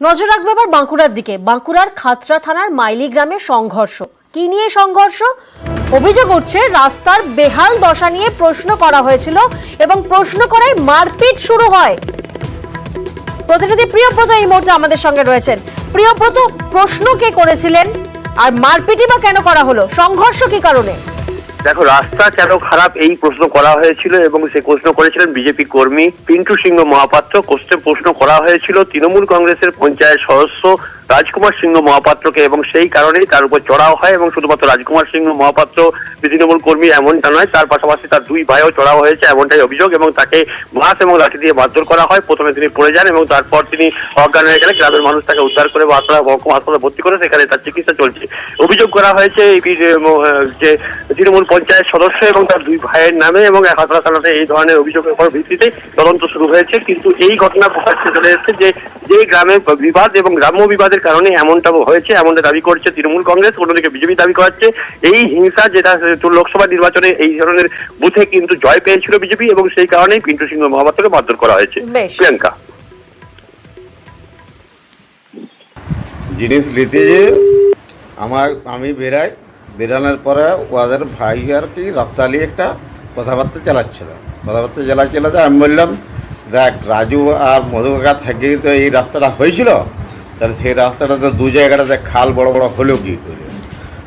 নজর রাখবে এবার বাঁকুড়ার দিকে। বাঁকুড়ার খাতড়া থানার মাইলি গ্রামে সংঘর্ষ। কি নিয়ে সংঘর্ষ? অভিযোগ উঠছে রাস্তার বেহাল দশা নিয়ে প্রশ্ন করা হয়েছিল এবং প্রশ্ন করায় মারপিট শুরু হয়। প্রতিনিধি প্রিয়ব্রত এই মুহূর্তে আমাদের সঙ্গে রয়েছেন। প্রিয়ব্রত, প্রশ্ন কে করেছিলেন আর মারপিটই বা কেন করা হলো? সংঘর্ষ কি কারণে? দেখো, রাস্তা কেন খারাপ এই প্রশ্ন করা হয়েছিল এবং সে প্রশ্ন করেছিলেন বিজেপি কর্মী পিন্টু সিংহ মহাপাত্র। প্রশ্ন করা হয়েছিল তৃণমূল কংগ্রেসের পঞ্চায়েত সদস্য রাজকুমার সিংহ মহাপাত্রকে এবং সেই কারণেই তার উপর চড়াও হয়। এবং শুধুমাত্র রাজকুমার সিংহ মহাপাত্র তৃণমূল কর্মী এমনটা নয়, তার পাশাপাশি তার দুই ভাইও চড়াও হয়েছে এমনটাই অভিযোগ এবং তাকে বাঁশ এবং লাঠি দিয়ে মারধর করা হয়। প্রথমে তিনি পড়ে যান এবং তারপর তিনি অজ্ঞান হয়ে গেলে গ্রামের মানুষ তাকে উদ্ধার করে মহকুমা হাসপাতালে ভর্তি করে সেখানে তার চিকিৎসা চলছে। অভিযোগ করা হয়েছে যে তৃণমূল পঞ্চায়েত সদস্য এবং তার দুই ভাইয়ের নামে এবং খাতড়া থানাতে এই ধরনের অভিযোগের উপর ভিত্তিতে তদন্ত শুরু হয়েছে। কিন্তু এই ঘটনা প্রকাশ্যে চলে এসেছে যে গ্রামে বিবাদ এবং গ্রাম্য বিবাদের কারণে এমনটা হয়েছে, এমনটা দাবি করছে তৃণমূল কংগ্রেস। অন্যদিকে বিজেপি দাবি করাচ্ছে এই হিংসা, যেটা লোকসভা নির্বাচনে এই ধরনের বুথে কিন্তু জয় পেয়েছিল বিজেপি এবং সেই কারণেই পিন্টু সিংহ মহাপাত্রকে মারধর করা হয়েছে। প্রিয়াঙ্কা, জিনিস নিতে যে আমি বেরানোর পরে ওদের ভাই আর কি রাস্তা নিয়ে একটা কথাবার্তা চালাচ্ছিল যে আমি বললাম, দেখ রাজু আর মধু কাকা থেকে তো এই রাস্তাটা হয়েছিল, তাহলে সেই রাস্তাটা তো দু জায়গাটাতে খাল বড় বড় হলো কি করে,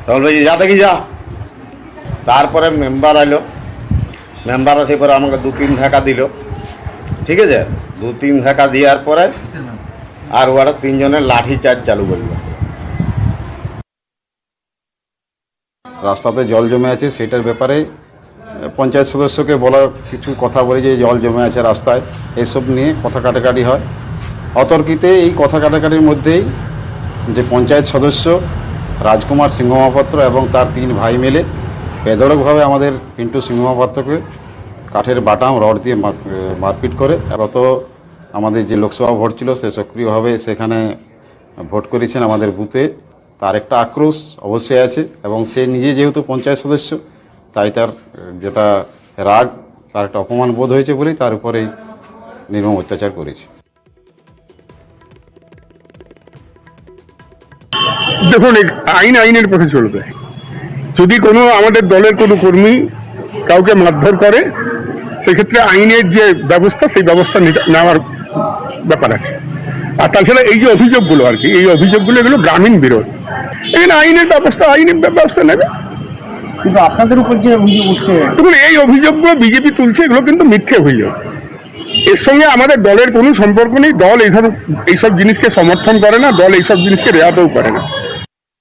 তখন বলছি যা দেখি যা। তারপরে মেম্বার এলো, মেম্বার আসে পরে আমাকে 2-3 ধাক্কা দিল, ঠিক আছে। 2-3 ধাক্কা দেওয়ার পরে আর ওরা 3 জনের লাঠি চার্জ চালু করলো। রাস্তাতে জল জমে আছে সেটার ব্যাপারে পঞ্চায়েত সদস্যকে বলার কিছু কথা বলে যে জল জমে আছে রাস্তায়, এসব নিয়ে কথা কাটাকাটি হয়। অতর্কিতে এই কথা কাটাকাটির মধ্যেই যে পঞ্চায়েত সদস্য রাজকুমার সিংহ মহাপাত্র এবং তার 3 ভাই মিলে বেধড়কভাবে আমাদের পিন্টু সিংহ মহাপাত্রকে কাঠের বাটাম রড দিয়ে মারপিট করে। গত আমাদের যে লোকসভা ভোট ছিল সে সক্রিয়ভাবে সেখানে ভোট করেছেন আমাদের বুথে, তার একটা আক্রোশ অবশ্যই আছে এবং সে নিজে যেহেতু পঞ্চায়েত সদস্য তাই তার যেটা রাগ, তার একটা অপমান বোধ হয়েছে বলেই তার উপরেই নির্মম অত্যাচার করেছে। দেখুন, আইনের পথে চলবে। যদি কোনো আমাদের দলের কোনো কর্মী কাউকে মারধর করে সেক্ষেত্রে আইনের যে ব্যবস্থা সেই ব্যবস্থা নেওয়ার ব্যাপার আছে। আর তাছাড়া এই যে অভিযোগগুলো আর কি, এই অভিযোগগুলো এগুলো গ্রামীণ বিরোধ, এখানে আইনের ব্যবস্থা নেবে। কিন্তু আপনাদের উপর যে অভিযোগ উঠছে, দেখুন এই অভিযোগগুলো বিজেপি তুলছে, এগুলো কিন্তু মিথ্যে অভিযোগ। এর সঙ্গে আমাদের দলের কোনো সম্পর্ক নেই। দল এইসব জিনিসকে সমর্থন করে না, দল এইসব জিনিসকে রেয়াতও করে না।